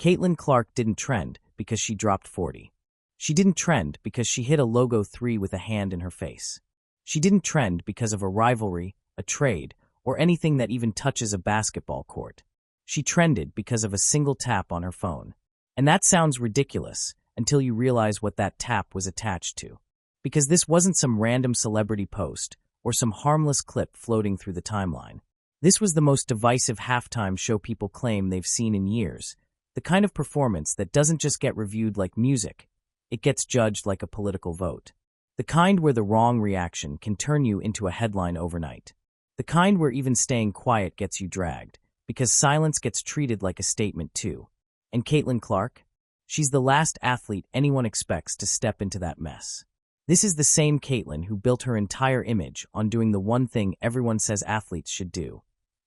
Caitlin Clark didn't trend because she dropped 40. She didn't trend because she hit a logo 3 with a hand in her face. She didn't trend because of a rivalry, a trade, or anything that even touches a basketball court. She trended because of a single tap on her phone. And that sounds ridiculous until you realize what that tap was attached to. Because this wasn't some random celebrity post or some harmless clip floating through the timeline. This was the most divisive halftime show people claim they've seen in years. The kind of performance that doesn't just get reviewed like music, it gets judged like a political vote. The kind where the wrong reaction can turn you into a headline overnight. The kind where even staying quiet gets you dragged, because silence gets treated like a statement too. And Caitlin Clark? She's the last athlete anyone expects to step into that mess. This is the same Caitlin who built her entire image on doing the one thing everyone says athletes should do.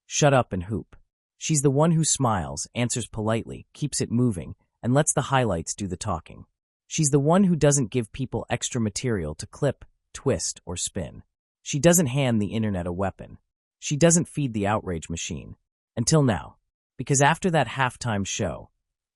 Shut up and hoop. She's the one who smiles, answers politely, keeps it moving, and lets the highlights do the talking. She's the one who doesn't give people extra material to clip, twist, or spin. She doesn't hand the internet a weapon. She doesn't feed the outrage machine. Until now. Because after that halftime show,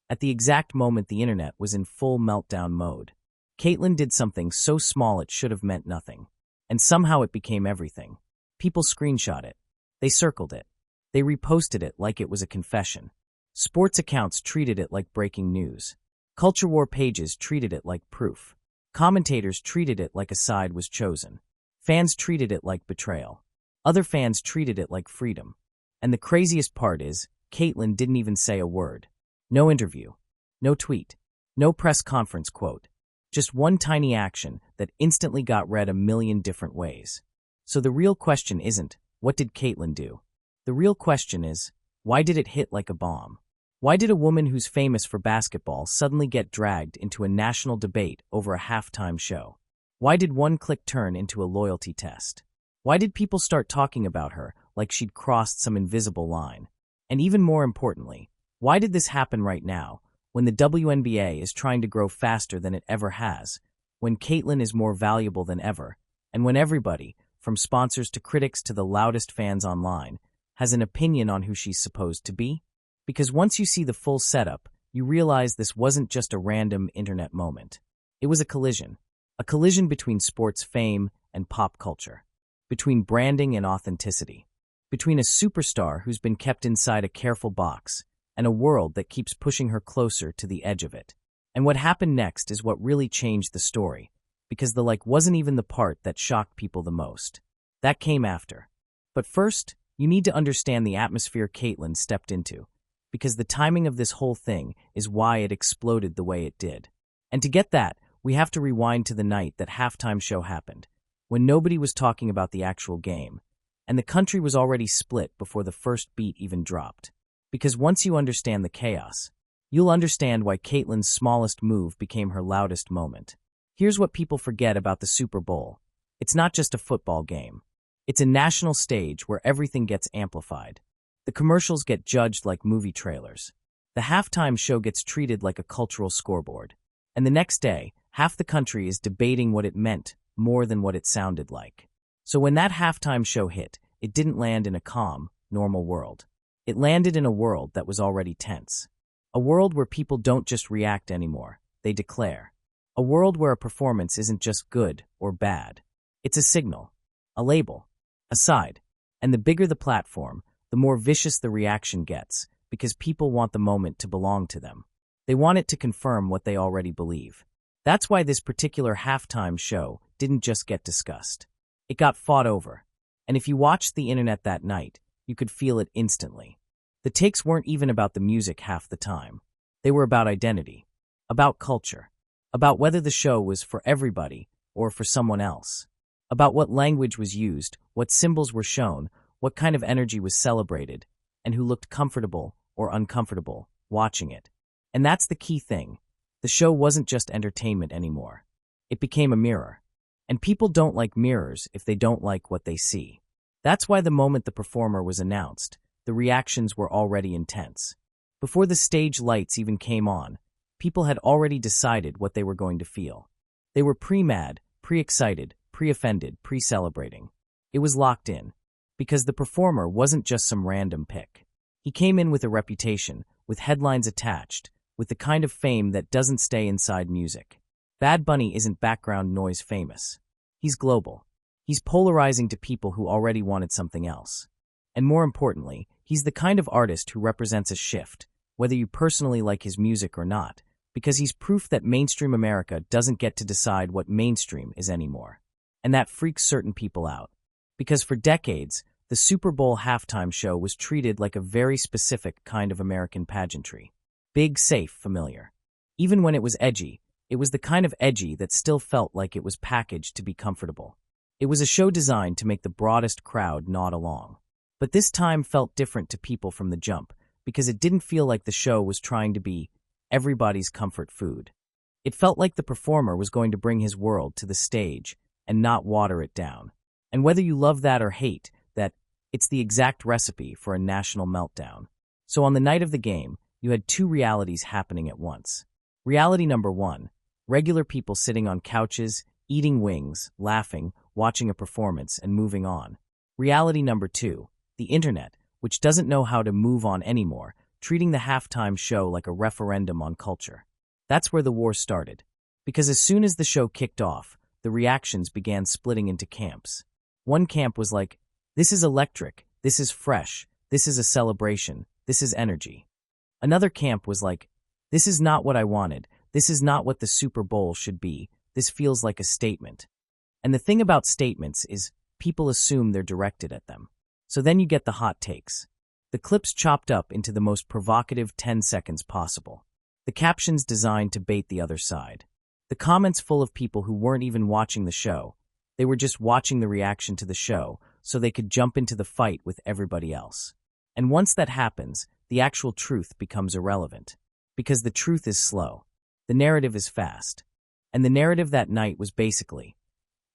at the exact moment the internet was in full meltdown mode, Caitlin did something so small it should have meant nothing. And somehow it became everything. People screenshot it. They circled it. They reposted it like it was a confession. Sports accounts treated it like breaking news. Culture war pages treated it like proof. Commentators treated it like a side was chosen. Fans treated it like betrayal. Other fans treated it like freedom. And the craziest part is, Caitlin didn't even say a word. No interview. No tweet. No press conference quote. Just one tiny action that instantly got read a million different ways. So the real question isn't, what did Caitlin do? The real question is, why did it hit like a bomb? Why did a woman who's famous for basketball suddenly get dragged into a national debate over a halftime show? Why did one click turn into a loyalty test? Why did people start talking about her like she'd crossed some invisible line? And even more importantly, why did this happen right now, when the WNBA is trying to grow faster than it ever has, when Caitlin is more valuable than ever, and when everybody, from sponsors to critics to the loudest fans online, has an opinion on who she's supposed to be? Because once you see the full setup, you realize this wasn't just a random internet moment. It was a collision between sports fame and pop culture, between branding and authenticity, between a superstar who's been kept inside a careful box and a world that keeps pushing her closer to the edge of it. And what happened next is what really changed the story, because the like wasn't even the part that shocked people the most. That came after. But first, you need to understand the atmosphere Caitlin stepped into, because the timing of this whole thing is why it exploded the way it did. And to get that, we have to rewind to the night that halftime show happened, when nobody was talking about the actual game, and the country was already split before the first beat even dropped. Because once you understand the chaos, you'll understand why Caitlin's smallest move became her loudest moment. Here's what people forget about the Super Bowl. It's not just a football game. It's a national stage where everything gets amplified. The commercials get judged like movie trailers. The halftime show gets treated like a cultural scoreboard. And the next day, half the country is debating what it meant more than what it sounded like. So when that halftime show hit, it didn't land in a calm, normal world. It landed in a world that was already tense. A world where people don't just react anymore, they declare. A world where a performance isn't just good or bad. It's a signal, a label, a side. And the bigger the platform, the more vicious the reaction gets, because people want the moment to belong to them. They want it to confirm what they already believe. That's why this particular halftime show didn't just get discussed. It got fought over. And if you watched the internet that night, you could feel it instantly. The takes weren't even about the music half the time. They were about identity, about culture, about whether the show was for everybody or for someone else, about what language was used, what symbols were shown, what kind of energy was celebrated, and who looked comfortable or uncomfortable watching it. And that's the key thing. The show wasn't just entertainment anymore. It became a mirror. And people don't like mirrors if they don't like what they see. That's why the moment the performer was announced, the reactions were already intense. Before the stage lights even came on, people had already decided what they were going to feel. They were pre-mad, pre-excited, pre-offended, pre-celebrating. It was locked in. Because the performer wasn't just some random pick. He came in with a reputation, with headlines attached, with the kind of fame that doesn't stay inside music. Bad Bunny isn't background noise famous. He's global. He's polarizing to people who already wanted something else. And more importantly, he's the kind of artist who represents a shift, whether you personally like his music or not, because he's proof that mainstream America doesn't get to decide what mainstream is anymore. And that freaks certain people out. Because for decades, the Super Bowl halftime show was treated like a very specific kind of American pageantry. Big, safe, familiar. Even when it was edgy, it was the kind of edgy that still felt like it was packaged to be comfortable. It was a show designed to make the broadest crowd nod along. But this time felt different to people from the jump, because it didn't feel like the show was trying to be everybody's comfort food. It felt like the performer was going to bring his world to the stage and not water it down. And whether you love that or hate that, it's the exact recipe for a national meltdown. So on the night of the game, you had two realities happening at once. Reality number one, regular people sitting on couches, eating wings, laughing, watching a performance, and moving on. Reality number two, the internet, which doesn't know how to move on anymore, treating the halftime show like a referendum on culture. That's where the war started. Because as soon as the show kicked off, the reactions began splitting into camps. One camp was like, "This is electric, this is fresh, this is a celebration, this is energy." Another camp was like, "This is not what I wanted, this is not what the Super Bowl should be, this feels like a statement." And the thing about statements is, people assume they're directed at them. So then you get the hot takes. The clips chopped up into the most provocative 10 seconds possible. The captions designed to bait the other side. The comments full of people who weren't even watching the show. They were just watching the reaction to the show so they could jump into the fight with everybody else. And once that happens, the actual truth becomes irrelevant. Because the truth is slow. The narrative is fast. And the narrative that night was basically,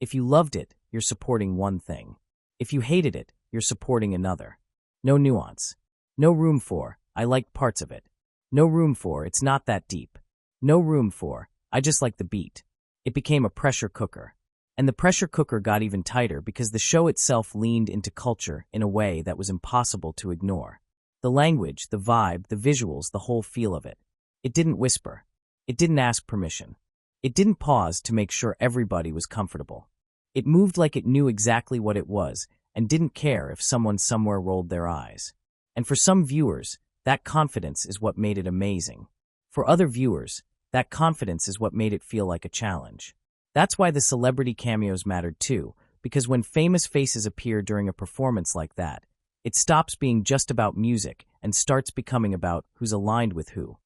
if you loved it, you're supporting one thing. If you hated it, you're supporting another. No nuance. No room for, I liked parts of it. No room for, it's not that deep. No room for, I just like the beat. It became a pressure cooker. And the pressure cooker got even tighter because the show itself leaned into culture in a way that was impossible to ignore. The language, the vibe, the visuals, the whole feel of it. It didn't whisper. It didn't ask permission. It didn't pause to make sure everybody was comfortable. It moved like it knew exactly what it was and didn't care if someone somewhere rolled their eyes. And for some viewers, that confidence is what made it amazing. For other viewers, that confidence is what made it feel like a challenge. That's why the celebrity cameos mattered too, because when famous faces appear during a performance like that, it stops being just about music and starts becoming about who's aligned with who.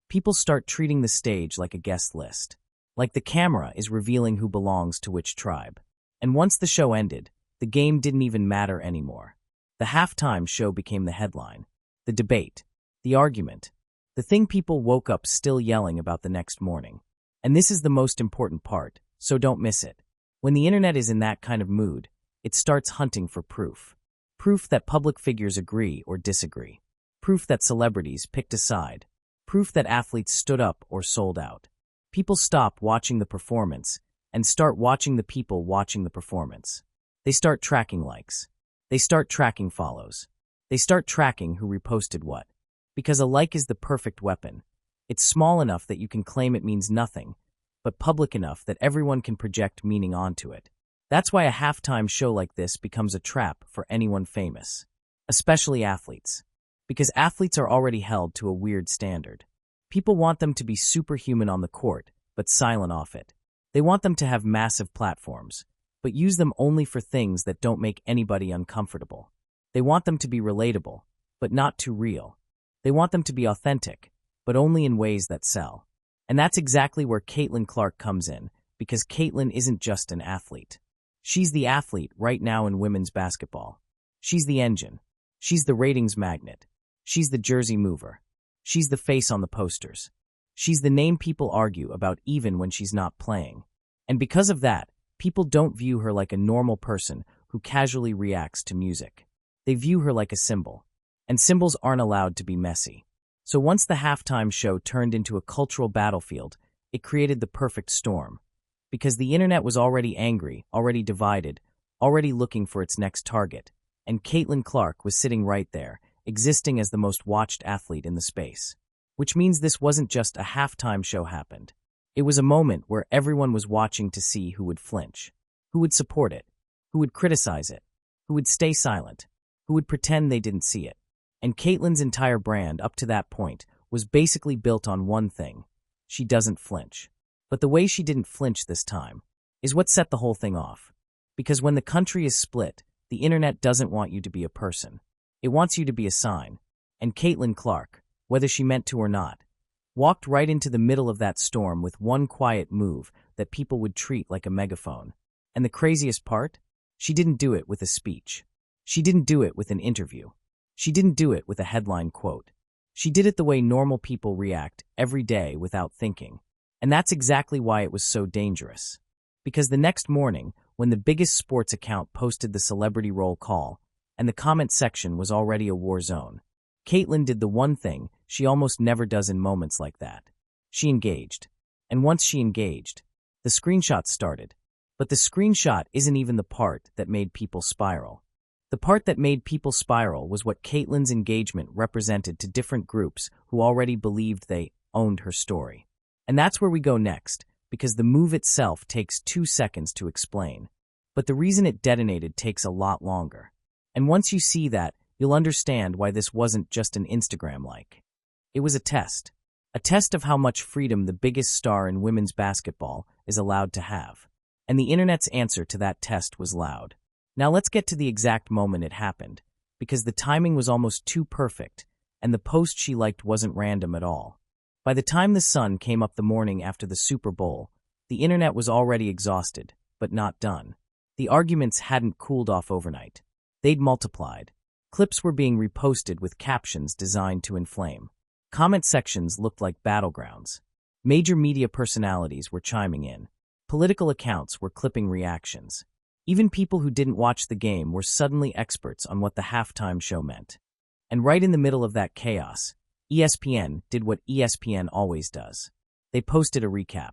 People start treating the stage like a guest list. Like the camera is revealing who belongs to which tribe. And once the show ended, the game didn't even matter anymore. The halftime show became the headline, the debate, the argument, the thing people woke up still yelling about the next morning. And this is the most important part, so don't miss it. When the internet is in that kind of mood, it starts hunting for proof. Proof that public figures agree or disagree. Proof that celebrities picked a side. Proof that athletes stood up or sold out. People stop watching the performance and start watching the people watching the performance. They start tracking likes. They start tracking follows. They start tracking who reposted what. Because a like is the perfect weapon. It's small enough that you can claim it means nothing, but public enough that everyone can project meaning onto it. That's why a halftime show like this becomes a trap for anyone famous. Especially athletes. Because athletes are already held to a weird standard. People want them to be superhuman on the court, but silent off it. They want them to have massive platforms, but use them only for things that don't make anybody uncomfortable. They want them to be relatable, but not too real. They want them to be authentic, but only in ways that sell. And that's exactly where Caitlin Clark comes in, because Caitlin isn't just an athlete. She's the athlete right now in women's basketball. She's the engine. She's the ratings magnet. She's the jersey mover. She's the face on the posters. She's the name people argue about even when she's not playing. And because of that, people don't view her like a normal person who casually reacts to music. They view her like a symbol. And symbols aren't allowed to be messy. So once the halftime show turned into a cultural battlefield, it created the perfect storm. Because the internet was already angry, already divided, already looking for its next target. And Caitlin Clark was sitting right there, existing as the most watched athlete in the space. which means this wasn't just a halftime show happened. It was a moment where everyone was watching to see who would flinch, who would support it, who would criticize it, who would stay silent, who would pretend they didn't see it. And Caitlyn's entire brand up to that point was basically built on one thing: she doesn't flinch. But the way she didn't flinch this time is what set the whole thing off. Because when the country is split, the internet doesn't want you to be a person. It wants you to be a sign. And Caitlyn Clark, whether she meant to or not, walked right into the middle of that storm with one quiet move that people would treat like a megaphone. And the craziest part? She didn't do it with a speech. She didn't do it with an interview. She didn't do it with a headline quote. She did it the way normal people react every day without thinking. And that's exactly why it was so dangerous. Because the next morning, when the biggest sports account posted the celebrity roll call, and the comment section was already a war zone, Caitlyn did the one thing she almost never does in moments like that. She engaged. And once she engaged, the screenshots started. But the screenshot isn't even the part that made people spiral. The part that made people spiral was what Caitlyn's engagement represented to different groups who already believed they owned her story. And that's where we go next, because the move itself takes 2 seconds to explain. But the reason it detonated takes a lot longer. And once you see that, you'll understand why this wasn't just an Instagram-like. It was a test of how much freedom the biggest star in women's basketball is allowed to have. And the internet's answer to that test was loud. Now let's get to the exact moment it happened, because the timing was almost too perfect, and the post she liked wasn't random at all. By the time the sun came up the morning after the Super Bowl, the internet was already exhausted, but not done. The arguments hadn't cooled off overnight. They'd multiplied. Clips were being reposted with captions designed to inflame. Comment sections looked like battlegrounds. Major media personalities were chiming in. Political accounts were clipping reactions. Even people who didn't watch the game were suddenly experts on what the halftime show meant. And right in the middle of that chaos, ESPN did what ESPN always does. They posted a recap.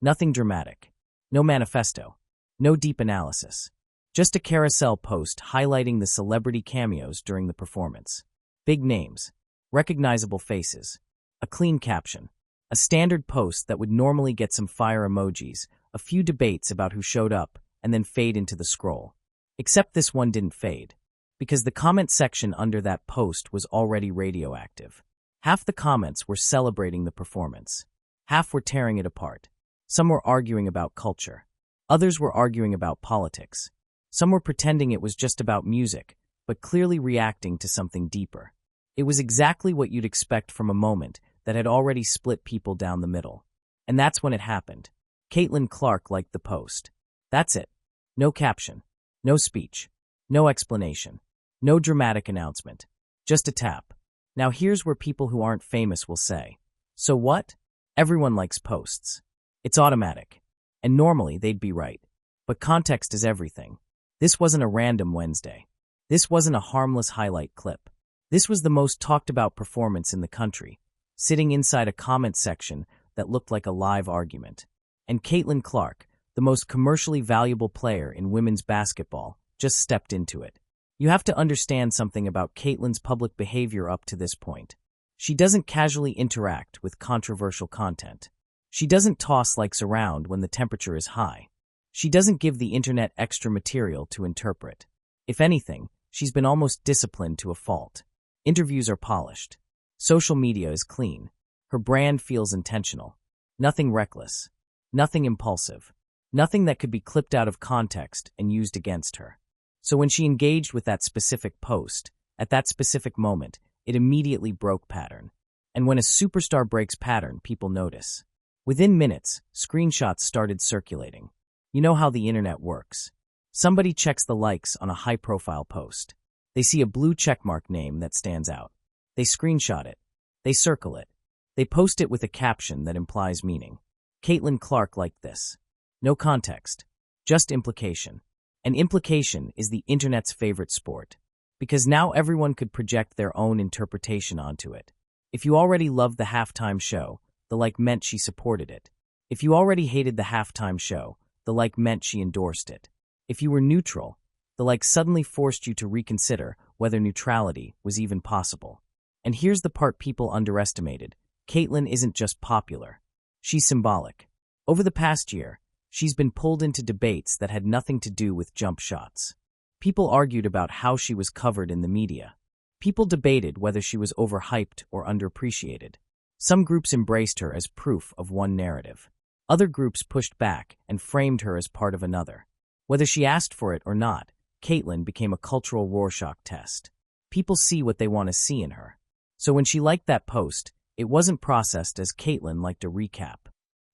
Nothing dramatic. No manifesto. No deep analysis. Just a carousel post highlighting the celebrity cameos during the performance. Big names. Recognizable faces. A clean caption. A standard post that would normally get some fire emojis, a few debates about who showed up, and then fade into the scroll. Except this one didn't fade, because the comment section under that post was already radioactive. Half the comments were celebrating the performance. Half were tearing it apart. Some were arguing about culture. Others were arguing about politics. Some were pretending it was just about music, but clearly reacting to something deeper. It was exactly what you'd expect from a moment that had already split people down the middle. And that's when it happened. Caitlyn Clark liked the post. That's it. No caption. No speech. No explanation. No dramatic announcement. Just a tap. Now here's where people who aren't famous will say, "So what?" Everyone likes posts. It's automatic. And normally they'd be right. But context is everything. This wasn't a random Wednesday. This wasn't a harmless highlight clip. This was the most talked about performance in the country, sitting inside a comment section that looked like a live argument. And Caitlyn Clark, the most commercially valuable player in women's basketball, just stepped into it. You have to understand something about Caitlyn's public behavior up to this point. She doesn't casually interact with controversial content. She doesn't toss likes around when the temperature is high. She doesn't give the internet extra material to interpret. If anything, she's been almost disciplined to a fault. Interviews are polished. Social media is clean. Her brand feels intentional. Nothing reckless. Nothing impulsive. Nothing that could be clipped out of context and used against her. So when she engaged with that specific post, at that specific moment, it immediately broke pattern. And when a superstar breaks pattern, people notice. Within minutes, screenshots started circulating. You know how the internet works. Somebody checks the likes on a high-profile post. They see a blue checkmark name that stands out. They screenshot it. They circle it. They post it with a caption that implies meaning. Caitlyn Clark liked this. No context. Just implication. And implication is the internet's favorite sport. Because now everyone could project their own interpretation onto it. If you already loved the halftime show, the like meant she supported it. If you already hated the halftime show, the like meant she endorsed it. If you were neutral, the like suddenly forced you to reconsider whether neutrality was even possible. And here's the part people underestimated. Caitlyn isn't just popular. She's symbolic. Over the past year, she's been pulled into debates that had nothing to do with jump shots. People argued about how she was covered in the media. People debated whether she was overhyped or underappreciated. Some groups embraced her as proof of one narrative. Other groups pushed back and framed her as part of another. Whether she asked for it or not, Caitlyn became a cultural Rorschach test. People see what they want to see in her. So when she liked that post, it wasn't processed as Caitlyn liked a recap.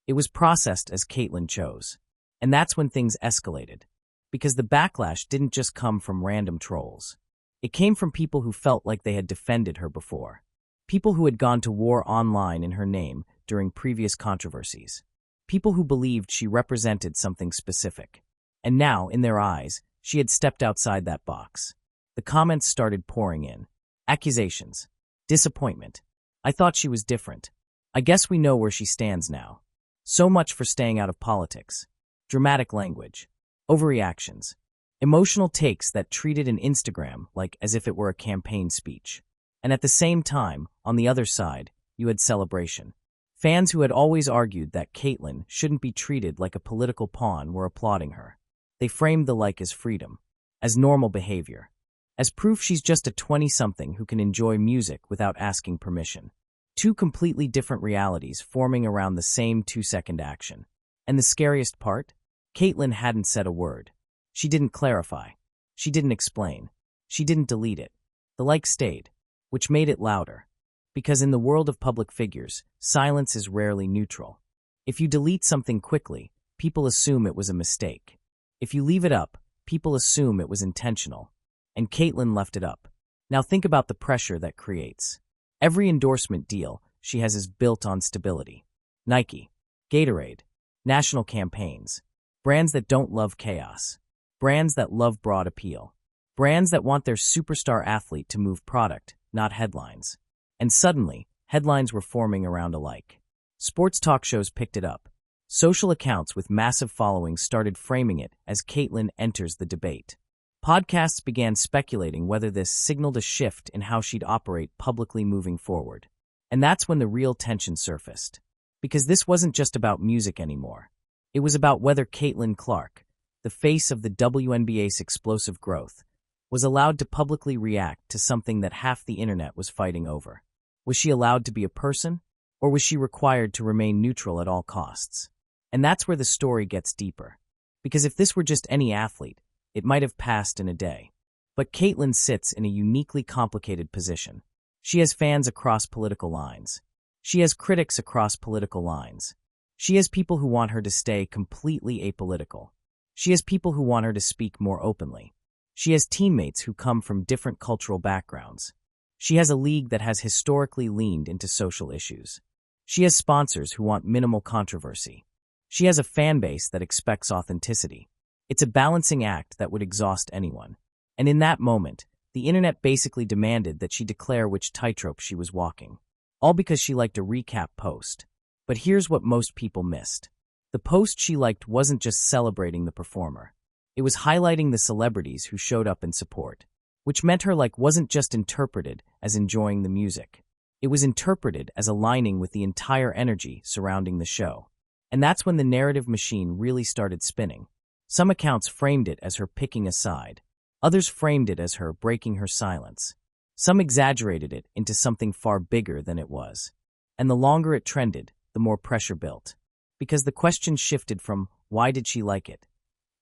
It was processed as Caitlyn chose. And that's when things escalated. Because the backlash didn't just come from random trolls. It came from people who felt like they had defended her before. People who had gone to war online in her name during previous controversies. People who believed she represented something specific. And now, in their eyes, she had stepped outside that box. The comments started pouring in. Accusations. Disappointment. I thought she was different. I guess we know where she stands now. So much for staying out of politics. Dramatic language. Overreactions. Emotional takes that treated an Instagram like as if it were a campaign speech. And at the same time, on the other side, you had celebration. Fans who had always argued that Caitlyn shouldn't be treated like a political pawn were applauding her. They framed the like as freedom, as normal behavior, as proof she's just a 20-something who can enjoy music without asking permission. Two completely different realities forming around the same 2-second action. And the scariest part? Caitlyn hadn't said a word. She didn't clarify. She didn't explain. She didn't delete it. The like stayed, which made it louder. Because in the world of public figures, silence is rarely neutral. If you delete something quickly, people assume it was a mistake. If you leave it up, people assume it was intentional. And Caitlyn left it up. Now think about the pressure that creates. Every endorsement deal she has is built on stability. Nike, Gatorade, national campaigns, brands that don't love chaos, brands that love broad appeal, brands that want their superstar athlete to move product, not headlines. And suddenly, headlines were forming around alike. Sports talk shows picked it up. Social accounts with massive followings started framing it as Caitlyn enters the debate. Podcasts began speculating whether this signaled a shift in how she'd operate publicly moving forward. And that's when the real tension surfaced. Because this wasn't just about music anymore. It was about whether Caitlyn Clark, the face of the WNBA's explosive growth, was allowed to publicly react to something that half the internet was fighting over. Was she allowed to be a person? Or was she required to remain neutral at all costs? And that's where the story gets deeper. Because if this were just any athlete, it might have passed in a day. But Caitlyn sits in a uniquely complicated position. She has fans across political lines. She has critics across political lines. She has people who want her to stay completely apolitical. She has people who want her to speak more openly. She has teammates who come from different cultural backgrounds. She has a league that has historically leaned into social issues. She has sponsors who want minimal controversy. She has a fan base that expects authenticity. It's a balancing act that would exhaust anyone. And in that moment, the internet basically demanded that she declare which tightrope she was walking. All because she liked a recap post. But here's what most people missed. The post she liked wasn't just celebrating the performer. It was highlighting the celebrities who showed up in support. Which meant her like wasn't just interpreted as enjoying the music. It was interpreted as aligning with the entire energy surrounding the show. And that's when the narrative machine really started spinning. Some accounts framed it as her picking a side. Others framed it as her breaking her silence. Some exaggerated it into something far bigger than it was. And the longer it trended, the more pressure built. Because the question shifted from, why did she like it?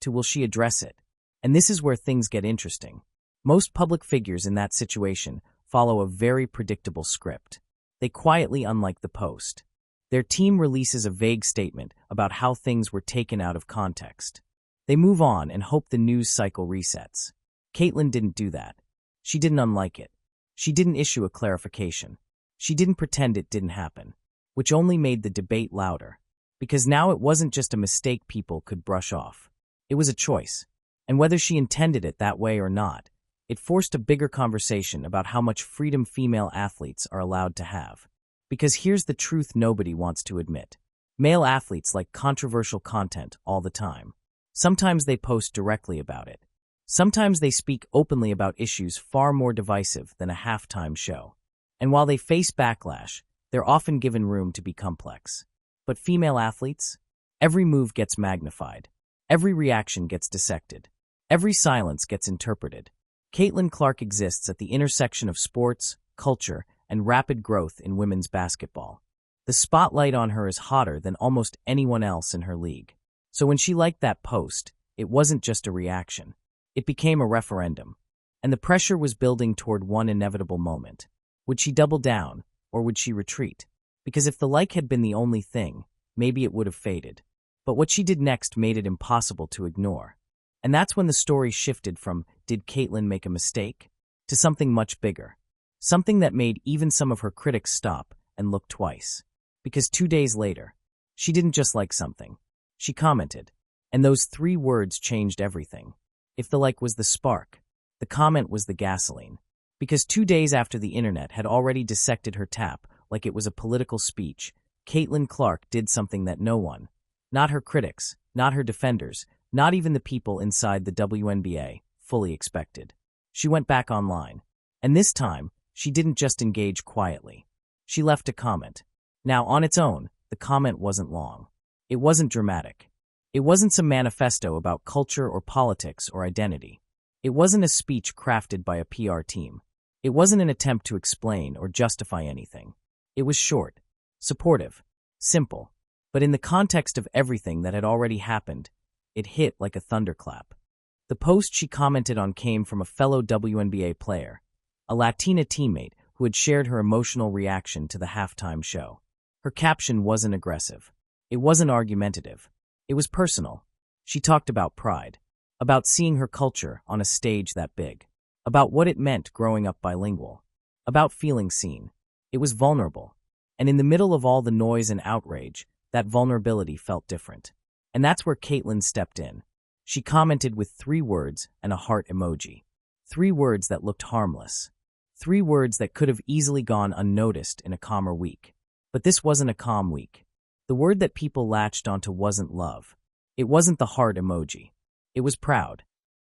To, will she address it? And this is where things get interesting. Most public figures in that situation follow a very predictable script. They quietly unlike the post. Their team releases a vague statement about how things were taken out of context. They move on and hope the news cycle resets. Caitlyn didn't do that. She didn't unlike it. She didn't issue a clarification. She didn't pretend it didn't happen, which only made the debate louder. Because now it wasn't just a mistake people could brush off. It was a choice. And whether she intended it that way or not, it forced a bigger conversation about how much freedom female athletes are allowed to have. Because here's the truth nobody wants to admit. Male athletes like controversial content all the time. Sometimes they post directly about it. Sometimes they speak openly about issues far more divisive than a halftime show. And while they face backlash, They're often given room to be complex. But female athletes? Every move gets magnified. Every reaction gets dissected. Every silence gets interpreted. Caitlin Clark exists at the intersection of sports, culture, and rapid growth in women's basketball. The spotlight on her is hotter than almost anyone else in her league. So when she liked that post, it wasn't just a reaction. It became a referendum. And the pressure was building toward one inevitable moment. Would she double down, or would she retreat? Because if the like had been the only thing, maybe it would have faded. But what she did next made it impossible to ignore. And that's when the story shifted from, did Caitlin make a mistake? To something much bigger. Something that made even some of her critics stop and look twice. Because 2 days later, she didn't just like something. She commented. And those 3 words changed everything. If the like was the spark, the comment was the gasoline. Because 2 days after the internet had already dissected her tap like it was a political speech, Caitlin Clark did something that no one, not her critics, not her defenders, not even the people inside the WNBA, fully expected. She went back online. And this time, she didn't just engage quietly. She left a comment. Now, on its own, the comment wasn't long. It wasn't dramatic. It wasn't some manifesto about culture or politics or identity. It wasn't a speech crafted by a PR team. It wasn't an attempt to explain or justify anything. It was short, supportive, simple, but in the context of everything that had already happened, it hit like a thunderclap. The post she commented on came from a fellow WNBA player, a Latina teammate who had shared her emotional reaction to the halftime show. Her caption wasn't aggressive. It wasn't argumentative. It was personal. She talked about pride, about seeing her culture on a stage that big, about what it meant growing up bilingual, about feeling seen. It was vulnerable. And in the middle of all the noise and outrage, that vulnerability felt different. And that's where Caitlin stepped in. She commented with 3 words and a heart emoji. 3 words that looked harmless. 3 words that could have easily gone unnoticed in a calmer week. But this wasn't a calm week. The word that people latched onto wasn't love. It wasn't the heart emoji. It was proud.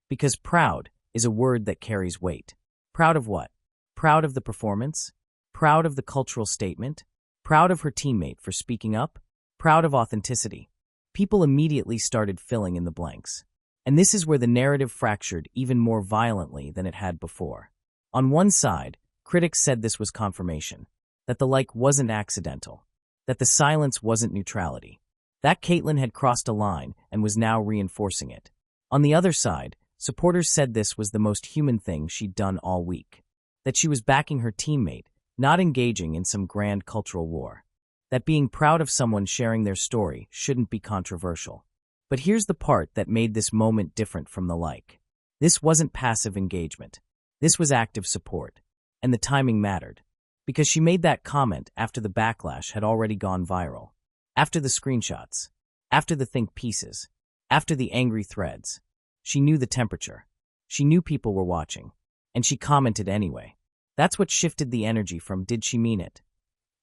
Because proud is a word that carries weight. Proud of what? Proud of the performance? Proud of the cultural statement? Proud of her teammate for speaking up? Proud of authenticity? People immediately started filling in the blanks. And this is where the narrative fractured even more violently than it had before. On one side, critics said this was confirmation, that the like wasn't accidental, that the silence wasn't neutrality, that Caitlin had crossed a line and was now reinforcing it. On the other side, supporters said this was the most human thing she'd done all week, that she was backing her teammate, not engaging in some grand cultural war, that being proud of someone sharing their story shouldn't be controversial. But here's the part that made this moment different from the like. This wasn't passive engagement. This was active support. And the timing mattered. Because she made that comment after the backlash had already gone viral. After the screenshots. After the think pieces. After the angry threads. She knew the temperature. She knew people were watching. And she commented anyway. That's what shifted the energy from did she mean it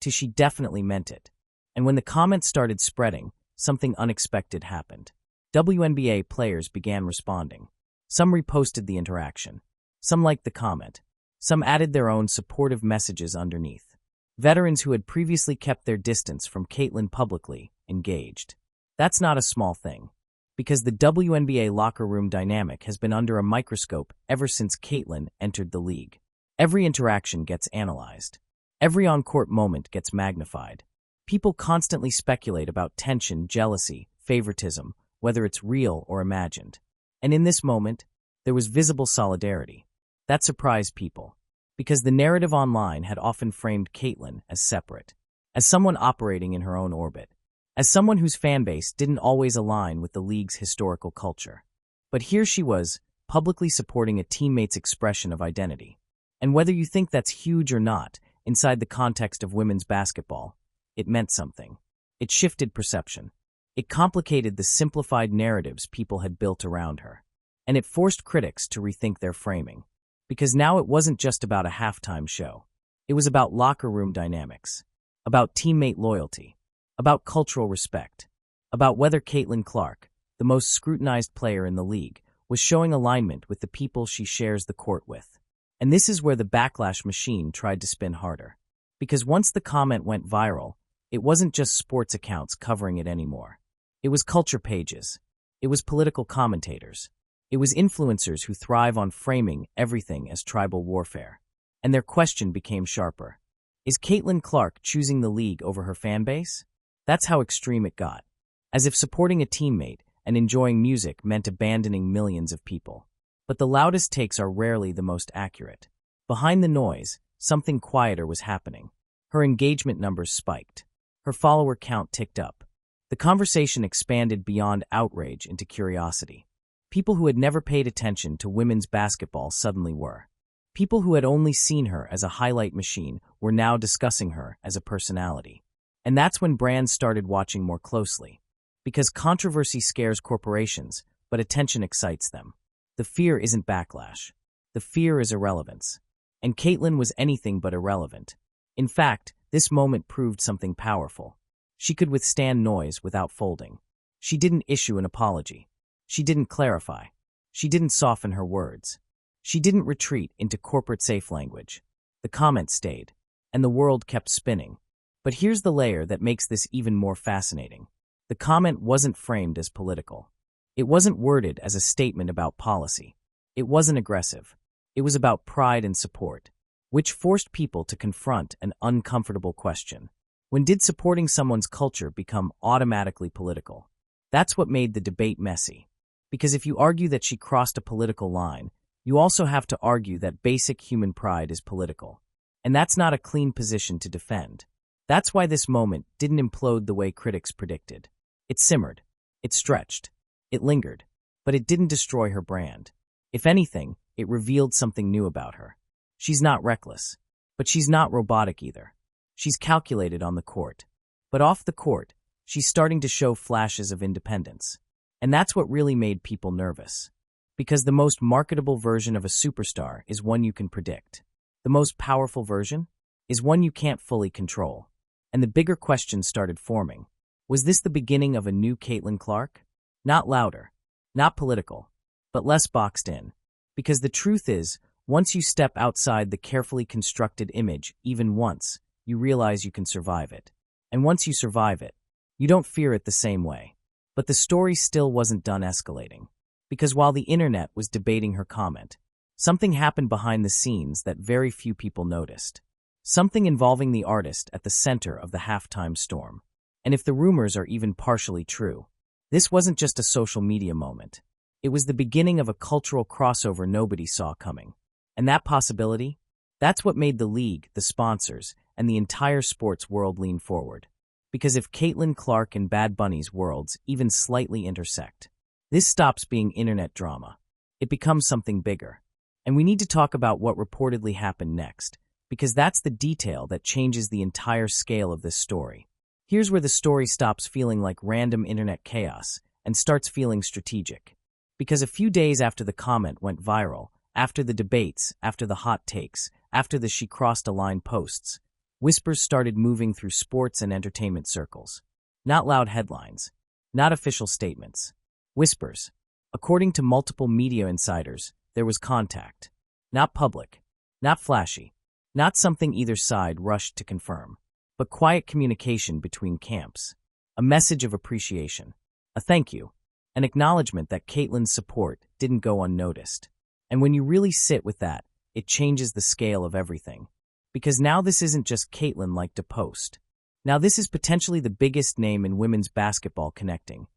to she definitely meant it. And when the comments started spreading, something unexpected happened. WNBA players began responding. Some reposted the interaction. Some liked the comment. Some added their own supportive messages underneath. Veterans who had previously kept their distance from Caitlin publicly engaged. That's not a small thing. Because the WNBA locker room dynamic has been under a microscope ever since Caitlin entered the league. Every interaction gets analyzed. Every on-court moment gets magnified. People constantly speculate about tension, jealousy, favoritism, whether it's real or imagined. And in this moment, there was visible solidarity. That surprised people. Because the narrative online had often framed Caitlin as separate, as someone operating in her own orbit, as someone whose fanbase didn't always align with the league's historical culture. But here she was, publicly supporting a teammate's expression of identity. And whether you think that's huge or not, inside the context of women's basketball, it meant something. It shifted perception. It complicated the simplified narratives people had built around her. And it forced critics to rethink their framing. Because now it wasn't just about a halftime show. It was about locker room dynamics, about teammate loyalty, about cultural respect, about whether Caitlin Clark, the most scrutinized player in the league, was showing alignment with the people she shares the court with. And this is where the backlash machine tried to spin harder. Because once the comment went viral, it wasn't just sports accounts covering it anymore. It was culture pages. It was political commentators. It was influencers who thrive on framing everything as tribal warfare. And their question became sharper. Is Caitlin Clark choosing the league over her fan base? That's how extreme it got. As if supporting a teammate and enjoying music meant abandoning millions of people. But the loudest takes are rarely the most accurate. Behind the noise, something quieter was happening. Her engagement numbers spiked. Her follower count ticked up. The conversation expanded beyond outrage into curiosity. People who had never paid attention to women's basketball suddenly were. People who had only seen her as a highlight machine were now discussing her as a personality. And that's when brands started watching more closely. Because controversy scares corporations, but attention excites them. The fear isn't backlash. The fear is irrelevance. And Caitlin was anything but irrelevant. In fact, this moment proved something powerful. She could withstand noise without folding. She didn't issue an apology. She didn't clarify. She didn't soften her words. She didn't retreat into corporate-safe language. The comment stayed, and the world kept spinning. But here's the layer that makes this even more fascinating. The comment wasn't framed as political. It wasn't worded as a statement about policy. It wasn't aggressive. It was about pride and support, which forced people to confront an uncomfortable question. When did supporting someone's culture become automatically political? That's what made the debate messy. Because if you argue that she crossed a political line, you also have to argue that basic human pride is political. And that's not a clean position to defend. That's why this moment didn't implode the way critics predicted. It simmered. It stretched. It lingered. But it didn't destroy her brand. If anything, it revealed something new about her. She's not reckless. But she's not robotic either. She's calculated on the court. But off the court, she's starting to show flashes of independence. And that's what really made people nervous. Because the most marketable version of a superstar is one you can predict. The most powerful version is one you can't fully control. And the bigger questions started forming. Was this the beginning of a new Caitlin Clark? Not louder, not political, but less boxed in. Because the truth is, once you step outside the carefully constructed image even once, you realize you can survive it. And once you survive it, you don't fear it the same way. But the story still wasn't done escalating. Because while the internet was debating her comment, something happened behind the scenes that very few people noticed. Something involving the artist at the center of the halftime storm. And if the rumors are even partially true, this wasn't just a social media moment. It was the beginning of a cultural crossover nobody saw coming. And that possibility? That's what made the league, the sponsors, and the entire sports world lean forward. Because if Caitlin Clark and Bad Bunny's worlds even slightly intersect, this stops being internet drama. It becomes something bigger. And we need to talk about what reportedly happened next, because that's the detail that changes the entire scale of this story. Here's where the story stops feeling like random internet chaos and starts feeling strategic. Because a few days after the comment went viral, after the debates, after the hot takes, after the she crossed a line posts, whispers started moving through sports and entertainment circles. Not loud headlines, not official statements. Whispers. According to multiple media insiders, there was contact. Not public, not flashy, not something either side rushed to confirm, but quiet communication between camps. A message of appreciation, a thank you, an acknowledgement that Caitlin's support didn't go unnoticed. And when you really sit with that, it changes the scale of everything. Because now this isn't just Caitlin like to post. Now this is potentially the biggest name in women's basketball connecting,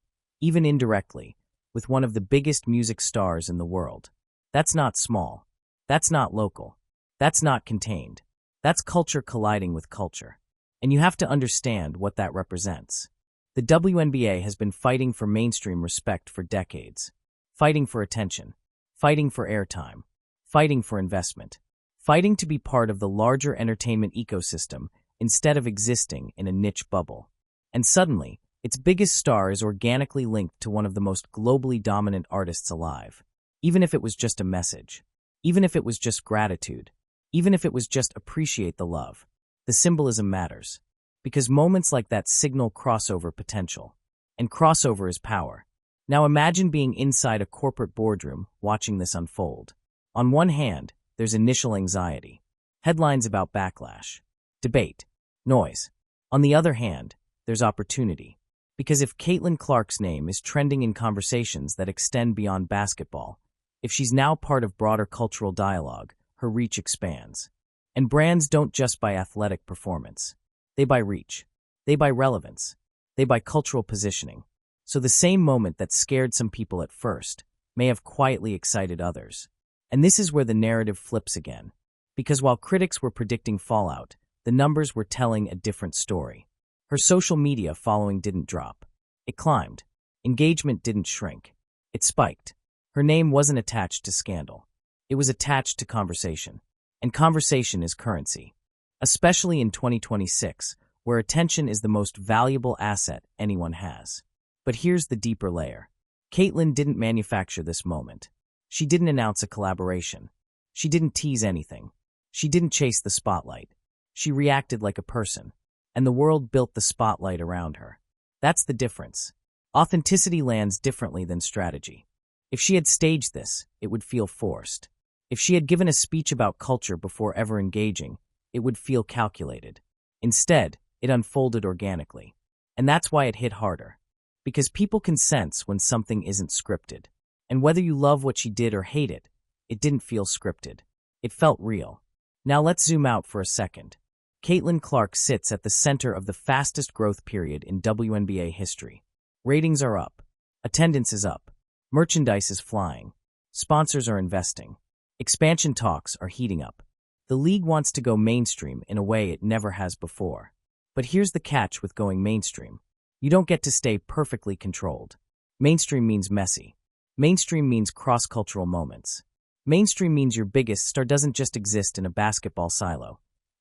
even indirectly, with one of the biggest music stars in the world. That's not small. That's not local. That's not contained. That's culture colliding with culture. And you have to understand what that represents. The WNBA has been fighting for mainstream respect for decades. Fighting for attention. Fighting for airtime. Fighting for investment. Fighting to be part of the larger entertainment ecosystem instead of existing in a niche bubble. And suddenly, its biggest star is organically linked to one of the most globally dominant artists alive. Even if it was just a message. Even if it was just gratitude. Even if it was just appreciate the love. The symbolism matters. Because moments like that signal crossover potential. And crossover is power. Now imagine being inside a corporate boardroom watching this unfold. On one hand, there's initial anxiety. Headlines about backlash. Debate. Noise. On the other hand, there's opportunity. Because if Caitlin Clark's name is trending in conversations that extend beyond basketball, if she's now part of broader cultural dialogue, her reach expands. And brands don't just buy athletic performance. They buy reach. They buy relevance. They buy cultural positioning. So the same moment that scared some people at first may have quietly excited others. And this is where the narrative flips again. Because while critics were predicting fallout, the numbers were telling a different story. Her social media following didn't drop. It climbed. Engagement didn't shrink. It spiked. Her name wasn't attached to scandal. It was attached to conversation. And conversation is currency. Especially in 2026, where attention is the most valuable asset anyone has. But here's the deeper layer. Caitlin didn't manufacture this moment. She didn't announce a collaboration. She didn't tease anything. She didn't chase the spotlight. She reacted like a person. And the world built the spotlight around her. That's the difference. Authenticity lands differently than strategy. If she had staged this, it would feel forced. If she had given a speech about culture before ever engaging, it would feel calculated. Instead, it unfolded organically. And that's why it hit harder. Because people can sense when something isn't scripted. And whether you love what she did or hate it, it didn't feel scripted. It felt real. Now let's zoom out for a second. Caitlin Clark sits at the center of the fastest growth period in WNBA history. Ratings are up. Attendance is up. Merchandise is flying. Sponsors are investing. Expansion talks are heating up. The league wants to go mainstream in a way it never has before. But here's the catch with going mainstream. You don't get to stay perfectly controlled. Mainstream means messy. Mainstream means cross-cultural moments. Mainstream means your biggest star doesn't just exist in a basketball silo.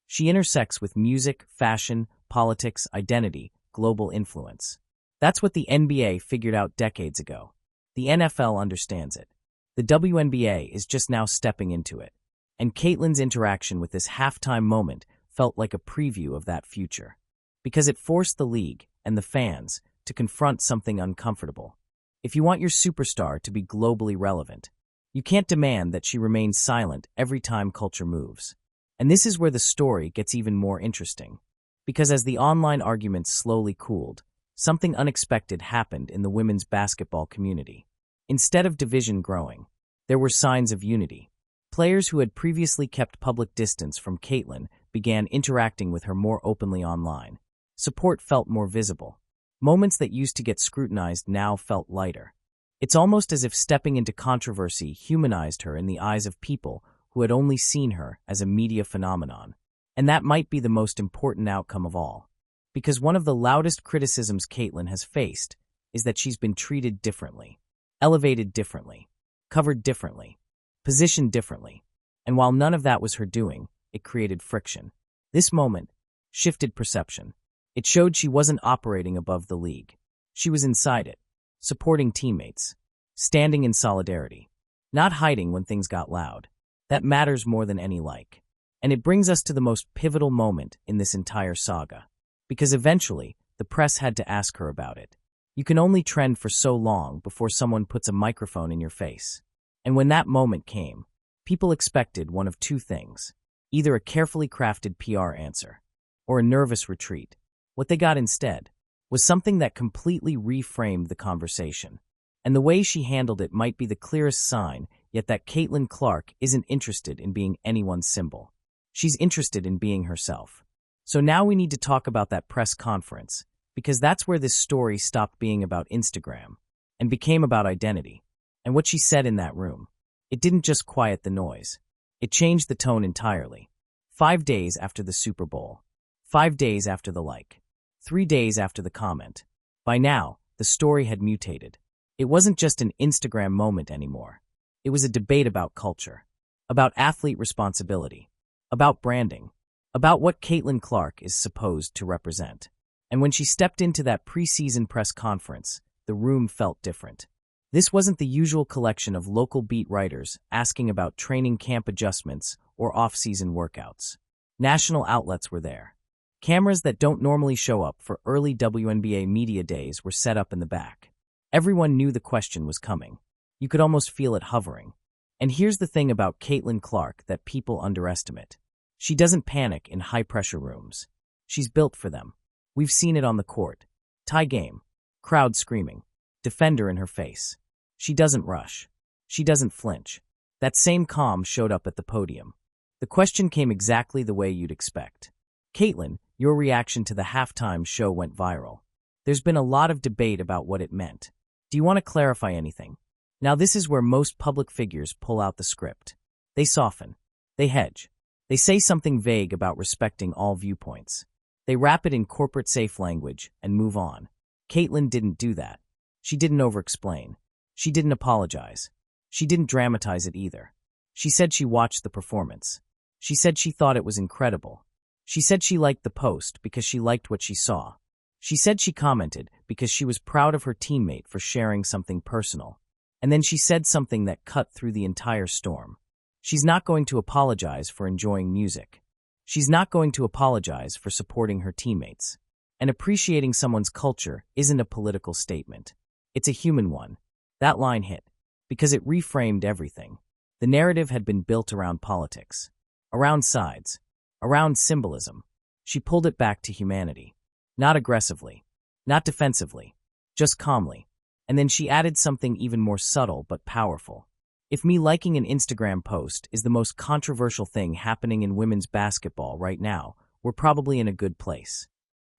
She intersects with music, fashion, politics, identity, global influence. That's what the NBA figured out decades ago. The NFL understands it. The WNBA is just now stepping into it. And Caitlin's interaction with this halftime moment felt like a preview of that future. Because it forced the league and the fans to confront something uncomfortable. If you want your superstar to be globally relevant, you can't demand that she remains silent every time culture moves. And this is where the story gets even more interesting. Because as the online arguments slowly cooled, something unexpected happened in the women's basketball community. Instead of division growing, there were signs of unity. Players who had previously kept public distance from Caitlin began interacting with her more openly online. Support felt more visible. Moments that used to get scrutinized now felt lighter. It's almost as if stepping into controversy humanized her in the eyes of people who had only seen her as a media phenomenon. And that might be the most important outcome of all. Because one of the loudest criticisms Caitlin has faced is that she's been treated differently, elevated differently, covered differently, positioned differently. And while none of that was her doing, it created friction. This moment shifted perception. It showed she wasn't operating above the league. She was inside it, supporting teammates, standing in solidarity, not hiding when things got loud. That matters more than any like. And it brings us to the most pivotal moment in this entire saga. Because eventually, the press had to ask her about it. You can only trend for so long before someone puts a microphone in your face. And when that moment came, people expected one of two things. Either a carefully crafted PR answer, or a nervous retreat. What they got instead was something that completely reframed the conversation. And the way she handled it might be the clearest sign, yet that Caitlin Clark isn't interested in being anyone's symbol. She's interested in being herself. So now we need to talk about that press conference, because that's where this story stopped being about Instagram and became about identity. And what she said in that room, it didn't just quiet the noise. It changed the tone entirely. 5 days after the Super Bowl. 5 days after the like. 3 days after the comment. By now, the story had mutated. It wasn't just an Instagram moment anymore. It was a debate about culture, about athlete responsibility, about branding, about what Caitlin Clark is supposed to represent. And when she stepped into that preseason press conference, the room felt different. This wasn't the usual collection of local beat writers asking about training camp adjustments or off-season workouts. National outlets were there. Cameras that don't normally show up for early WNBA media days were set up in the back. Everyone knew the question was coming. You could almost feel it hovering. And here's the thing about Caitlin Clark that people underestimate. She doesn't panic in high-pressure rooms. She's built for them. We've seen it on the court. Tie game. Crowd screaming. Defender in her face. She doesn't rush. She doesn't flinch. That same calm showed up at the podium. The question came exactly the way you'd expect. Caitlin, your reaction to the halftime show went viral. There's been a lot of debate about what it meant. Do you want to clarify anything? Now this is where most public figures pull out the script. They soften. They hedge. They say something vague about respecting all viewpoints. They wrap it in corporate-safe language and move on. Caitlin didn't do that. She didn't over-explain. She didn't apologize. She didn't dramatize it either. She said she watched the performance. She said she thought it was incredible. She said she liked the post because she liked what she saw. She said she commented because she was proud of her teammate for sharing something personal. And then she said something that cut through the entire storm. She's not going to apologize for enjoying music. She's not going to apologize for supporting her teammates. And appreciating someone's culture isn't a political statement. It's a human one. That line hit. Because it reframed everything. The narrative had been built around politics. Around sides. Around symbolism. She pulled it back to humanity. Not aggressively. Not defensively. Just calmly. And then she added something even more subtle but powerful. If me liking an Instagram post is the most controversial thing happening in women's basketball right now, we're probably in a good place.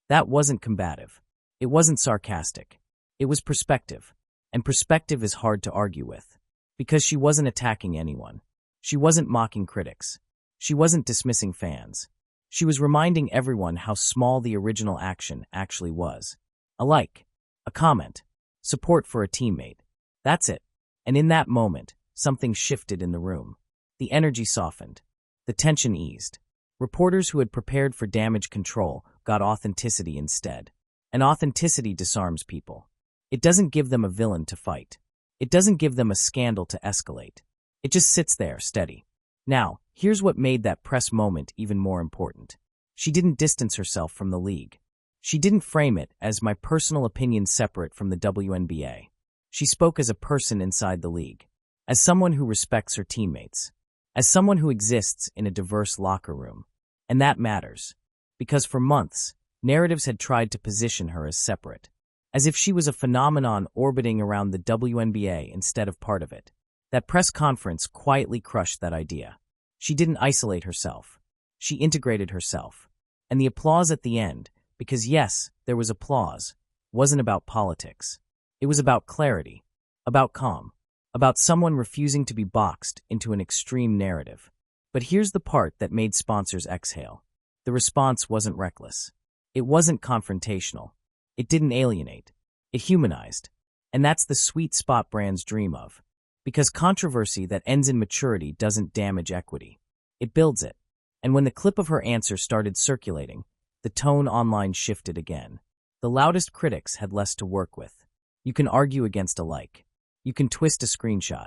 That wasn't combative. It wasn't sarcastic. It was perspective. And perspective is hard to argue with. Because she wasn't attacking anyone. She wasn't mocking critics. She wasn't dismissing fans. She was reminding everyone how small the original action actually was. A like. A comment. Support for a teammate. That's it. And in that moment, something shifted in the room. The energy softened. The tension eased. Reporters who had prepared for damage control got authenticity instead. And authenticity disarms people. It doesn't give them a villain to fight. It doesn't give them a scandal to escalate. It just sits there, steady. Now, here's what made that press moment even more important. She didn't distance herself from the league. She didn't frame it as my personal opinion separate from the WNBA. She spoke as a person inside the league. As someone who respects her teammates. As someone who exists in a diverse locker room. And that matters. Because for months, narratives had tried to position her as separate. As if she was a phenomenon orbiting around the WNBA instead of part of it. That press conference quietly crushed that idea. She didn't isolate herself. She integrated herself. And the applause at the end, because yes, there was applause, wasn't about politics. It was about clarity. About calm. About someone refusing to be boxed into an extreme narrative. But here's the part that made sponsors exhale. The response wasn't reckless. It wasn't confrontational. It didn't alienate. It humanized. And that's the sweet spot brands dream of. Because controversy that ends in maturity doesn't damage equity. It builds it. And when the clip of her answer started circulating, the tone online shifted again. The loudest critics had less to work with. You can argue against a like. You can twist a screenshot.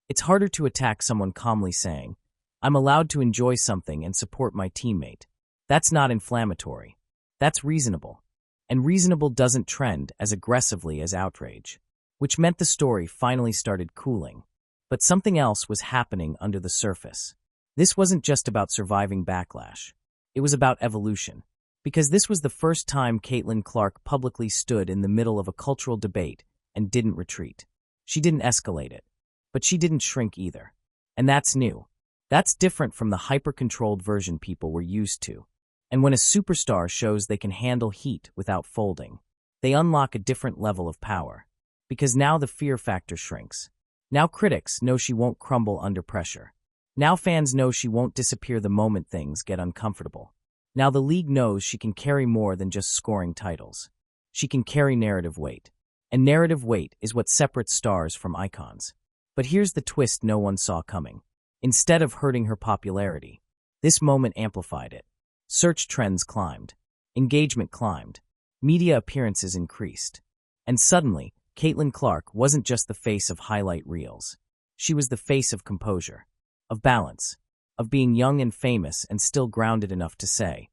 It's harder to attack someone calmly saying, I'm allowed to enjoy something and support my teammate. That's not inflammatory. That's reasonable. And reasonable doesn't trend as aggressively as outrage. Which meant the story finally started cooling. But something else was happening under the surface. This wasn't just about surviving backlash. It was about evolution. Because this was the first time Caitlin Clark publicly stood in the middle of a cultural debate and didn't retreat. She didn't escalate it. But she didn't shrink either. And that's new. That's different from the hyper-controlled version people were used to. And when a superstar shows they can handle heat without folding, they unlock a different level of power. Because now the fear factor shrinks. Now critics know she won't crumble under pressure. Now fans know she won't disappear the moment things get uncomfortable. Now the league knows she can carry more than just scoring titles. She can carry narrative weight. And narrative weight is what separates stars from icons. But here's the twist no one saw coming. Instead of hurting her popularity, this moment amplified it. Search trends climbed. Engagement climbed. Media appearances increased. And suddenly, Caitlin Clark wasn't just the face of highlight reels. She was the face of composure, of balance, of being young and famous and still grounded enough to say,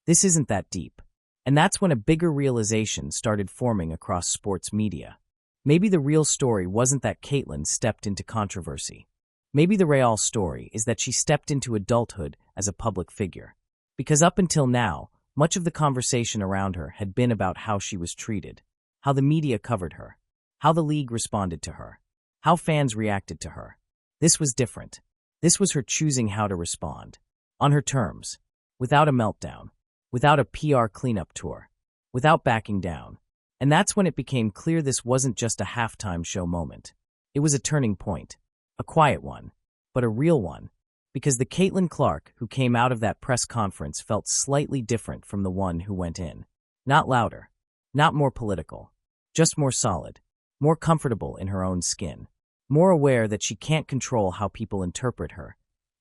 this isn't that deep. And that's when a bigger realization started forming across sports media. Maybe the real story wasn't that Caitlin stepped into controversy. Maybe the real story is that she stepped into adulthood as a public figure. Because up until now, much of the conversation around her had been about how she was treated, how the media covered her, how the league responded to her, how fans reacted to her. This was different. This was her choosing how to respond. On her terms, without a meltdown, without a PR cleanup tour, without backing down. And that's when it became clear this wasn't just a halftime show moment. It was a turning point. A quiet one, but a real one. Because the Caitlin Clark who came out of that press conference felt slightly different from the one who went in. Not louder, not more political, just more solid, more comfortable in her own skin, more aware that she can't control how people interpret her,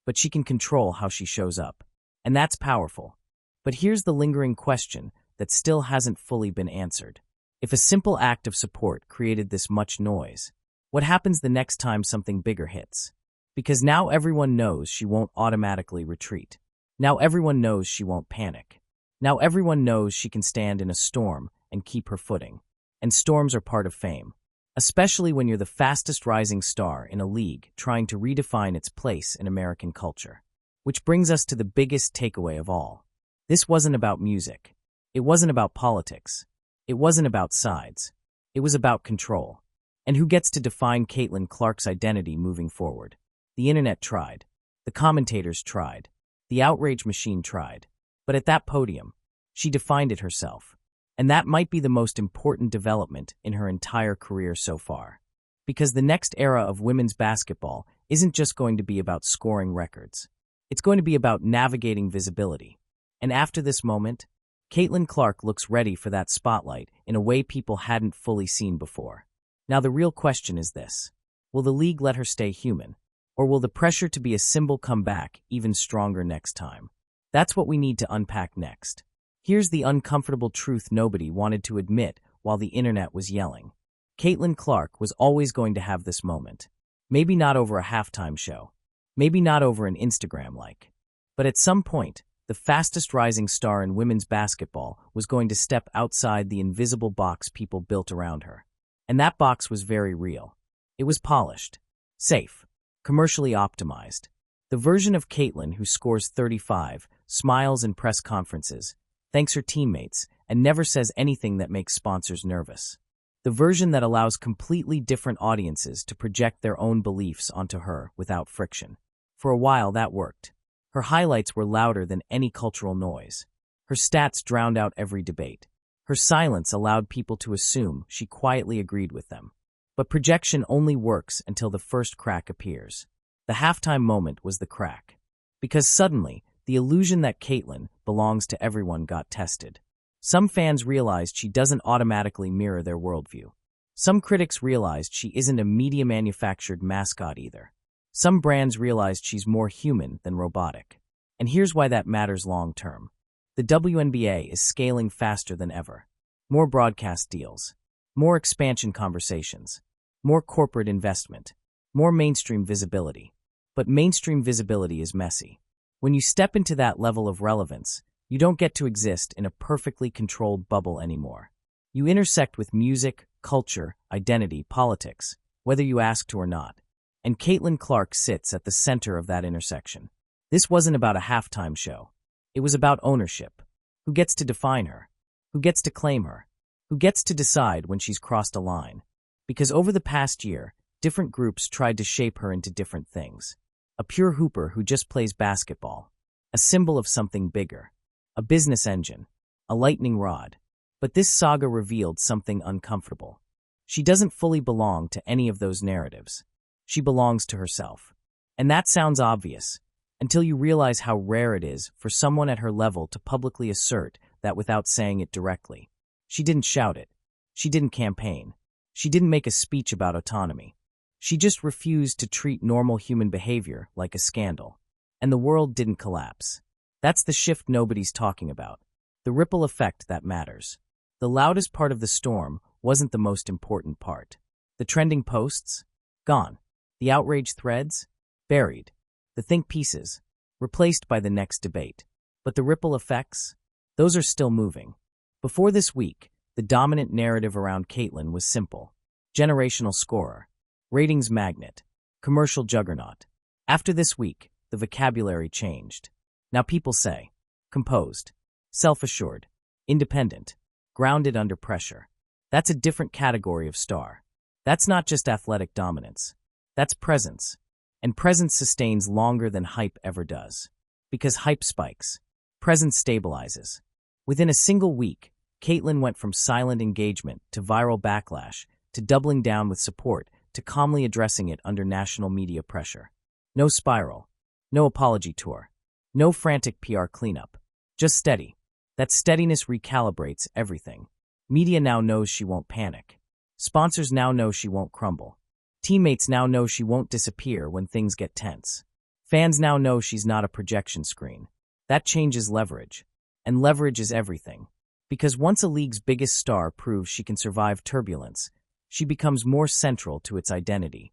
but she can control how she shows up. And that's powerful. But here's the lingering question that still hasn't fully been answered. If a simple act of support created this much noise, what happens the next time something bigger hits? Because now everyone knows she won't automatically retreat. Now everyone knows she won't panic. Now everyone knows she can stand in a storm and keep her footing. And storms are part of fame, especially when you're the fastest rising star in a league trying to redefine its place in American culture. Which brings us to the biggest takeaway of all. This wasn't about music. It wasn't about politics. It wasn't about sides. It was about control. And who gets to define Caitlin Clark's identity moving forward? The internet tried. The commentators tried. The outrage machine tried. But at that podium, she defined it herself. And that might be the most important development in her entire career so far. Because the next era of women's basketball isn't just going to be about scoring records. It's going to be about navigating visibility. And after this moment, Caitlin Clark looks ready for that spotlight in a way people hadn't fully seen before. Now the real question is this. Will the league let her stay human? Or will the pressure to be a symbol come back even stronger next time? That's what we need to unpack next. Here's the uncomfortable truth nobody wanted to admit while the internet was yelling. Caitlin Clark was always going to have this moment. Maybe not over a halftime show. Maybe not over an Instagram like. But at some point, the fastest rising star in women's basketball was going to step outside the invisible box people built around her. And that box was very real. It was polished, safe, commercially optimized. The version of Caitlin who scores 35, smiles in press conferences, thanks her teammates, and never says anything that makes sponsors nervous. The version that allows completely different audiences to project their own beliefs onto her without friction. For a while that worked. Her highlights were louder than any cultural noise. Her stats drowned out every debate. Her silence allowed people to assume she quietly agreed with them. But projection only works until the first crack appears. The halftime moment was the crack. Because suddenly, the illusion that Caitlin belongs to everyone got tested. Some fans realized she doesn't automatically mirror their worldview. Some critics realized she isn't a media-manufactured mascot either. Some brands realized she's more human than robotic. And here's why that matters long-term. The WNBA is scaling faster than ever. More broadcast deals. More expansion conversations. More corporate investment. More mainstream visibility. But mainstream visibility is messy. When you step into that level of relevance, you don't get to exist in a perfectly controlled bubble anymore. You intersect with music, culture, identity, politics, whether you ask to or not. And Caitlin Clark sits at the center of that intersection. This wasn't about a halftime show. It was about ownership. Who gets to define her? Who gets to claim her? Who gets to decide when she's crossed a line? Because over the past year, different groups tried to shape her into different things. A pure hooper who just plays basketball. A symbol of something bigger. A business engine. A lightning rod. But this saga revealed something uncomfortable. She doesn't fully belong to any of those narratives. She belongs to herself. And that sounds obvious, until you realize how rare it is for someone at her level to publicly assert that without saying it directly. She didn't shout it. She didn't campaign. She didn't make a speech about autonomy. She just refused to treat normal human behavior like a scandal. And the world didn't collapse. That's the shift nobody's talking about. The ripple effect that matters. The loudest part of the storm wasn't the most important part. The trending posts? Gone. The outrage threads? Buried. The think pieces? Replaced by the next debate. But the ripple effects? Those are still moving. Before this week, the dominant narrative around Caitlin was simple. Generational scorer. Ratings magnet. Commercial juggernaut. After this week, the vocabulary changed. Now people say, composed, self-assured, independent, grounded under pressure. That's a different category of star. That's not just athletic dominance. That's presence. And presence sustains longer than hype ever does. Because hype spikes. Presence stabilizes. Within a single week, Caitlyn went from silent engagement to viral backlash, to doubling down with support, to calmly addressing it under national media pressure. No spiral. No apology tour. No frantic PR cleanup. Just steady. That steadiness recalibrates everything. Media now knows she won't panic. Sponsors now know she won't crumble. Teammates now know she won't disappear when things get tense. Fans now know she's not a projection screen. That changes leverage. And leverage is everything. Because once a league's biggest star proves she can survive turbulence, she becomes more central to its identity.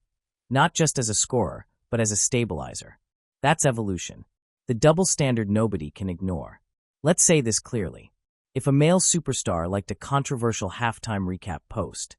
Not just as a scorer, but as a stabilizer. That's evolution. The double standard nobody can ignore. Let's say this clearly. If a male superstar liked a controversial halftime recap post,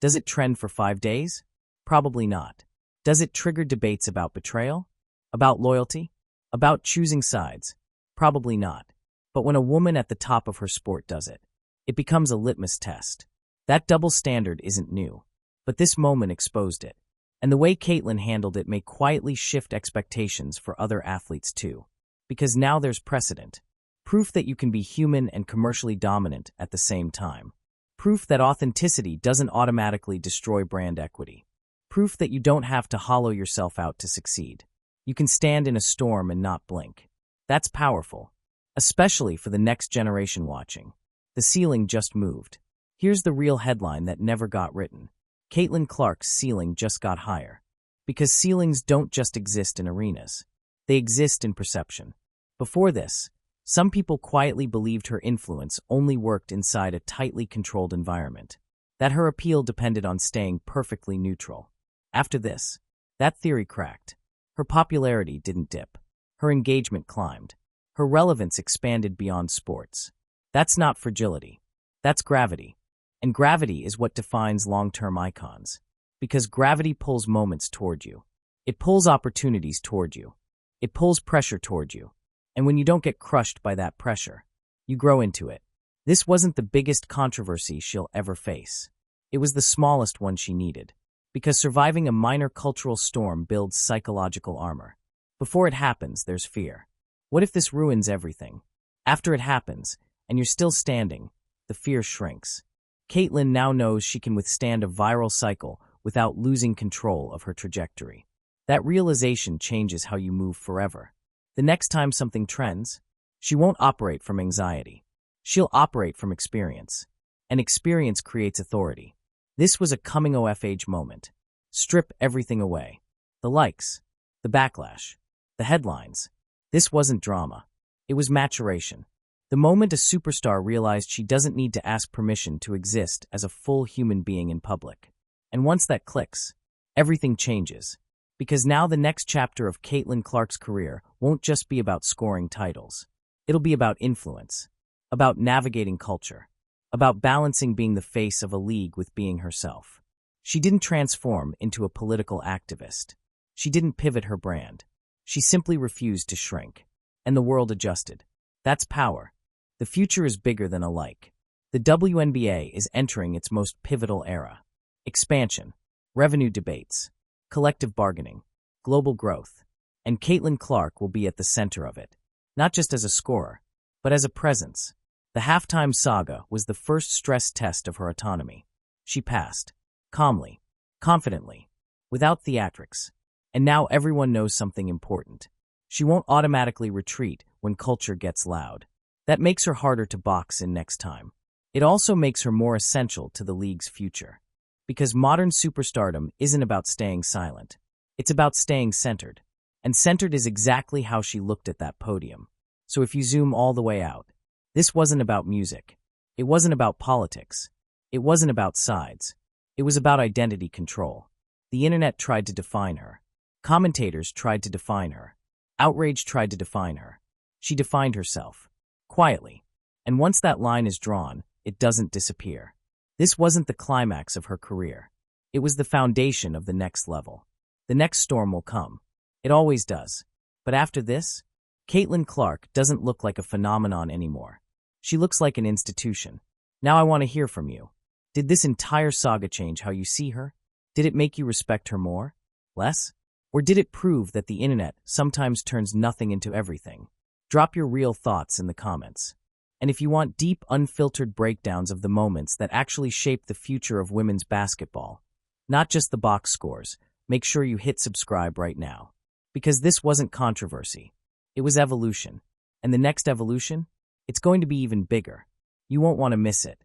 does it trend for 5 days? Probably not. Does it trigger debates about betrayal? About loyalty? About choosing sides? Probably not. But when a woman at the top of her sport does it, it becomes a litmus test. That double standard isn't new. But this moment exposed it. And the way Caitlyn handled it may quietly shift expectations for other athletes too. Because now there's precedent. Proof that you can be human and commercially dominant at the same time. Proof that authenticity doesn't automatically destroy brand equity. Proof that you don't have to hollow yourself out to succeed. You can stand in a storm and not blink. That's powerful. Especially for the next generation watching. The ceiling just moved. Here's the real headline that never got written. Caitlyn Clark's ceiling just got higher. Because ceilings don't just exist in arenas. They exist in perception. Before this, some people quietly believed her influence only worked inside a tightly controlled environment. That her appeal depended on staying perfectly neutral. After this, that theory cracked. Her popularity didn't dip. Her engagement climbed. Her relevance expanded beyond sports. That's not fragility. That's gravity. And gravity is what defines long-term icons. Because gravity pulls moments toward you. It pulls opportunities toward you. It pulls pressure toward you. And when you don't get crushed by that pressure, you grow into it. This wasn't the biggest controversy she'll ever face. It was the smallest one she needed. Because surviving a minor cultural storm builds psychological armor. Before it happens, there's fear. What if this ruins everything? After it happens, and you're still standing, the fear shrinks. Caitlyn now knows she can withstand a viral cycle without losing control of her trajectory. That realization changes how you move forever. The next time something trends, she won't operate from anxiety. She'll operate from experience. And experience creates authority. This was a coming-of-age moment. Strip everything away. The likes, the backlash, the headlines. This wasn't drama. It was maturation. The moment a superstar realized she doesn't need to ask permission to exist as a full human being in public. And once that clicks, everything changes. Because now the next chapter of Caitlyn Clark's career won't just be about scoring titles. It'll be about influence, about navigating culture, about balancing being the face of a league with being herself. She didn't transform into a political activist. She didn't pivot her brand. She simply refused to shrink. And the world adjusted. That's power. The future is bigger than a like. The WNBA is entering its most pivotal era. Expansion, revenue debates, collective bargaining, global growth. And Caitlyn Clark will be at the center of it. Not just as a scorer, but as a presence. The halftime saga was the first stress test of her autonomy. She passed. Calmly. Confidently. Without theatrics. And now everyone knows something important. She won't automatically retreat when culture gets loud. That makes her harder to box in next time. It also makes her more essential to the league's future. Because modern superstardom isn't about staying silent. It's about staying centered. And centered is exactly how she looked at that podium. So if you zoom all the way out, this wasn't about music. It wasn't about politics. It wasn't about sides. It was about identity control. The internet tried to define her. Commentators tried to define her. Outrage tried to define her. She defined herself. Quietly. And once that line is drawn, it doesn't disappear. This wasn't the climax of her career. It was the foundation of the next level. The next storm will come. It always does. But after this, Caitlin Clark doesn't look like a phenomenon anymore. She looks like an institution. Now I want to hear from you. Did this entire saga change how you see her? Did it make you respect her more? Less? Or did it prove that the internet sometimes turns nothing into everything? Drop your real thoughts in the comments. And if you want deep, unfiltered breakdowns of the moments that actually shape the future of women's basketball, not just the box scores, make sure you hit subscribe right now. Because this wasn't controversy. It was evolution. And the next evolution? It's going to be even bigger. You won't want to miss it.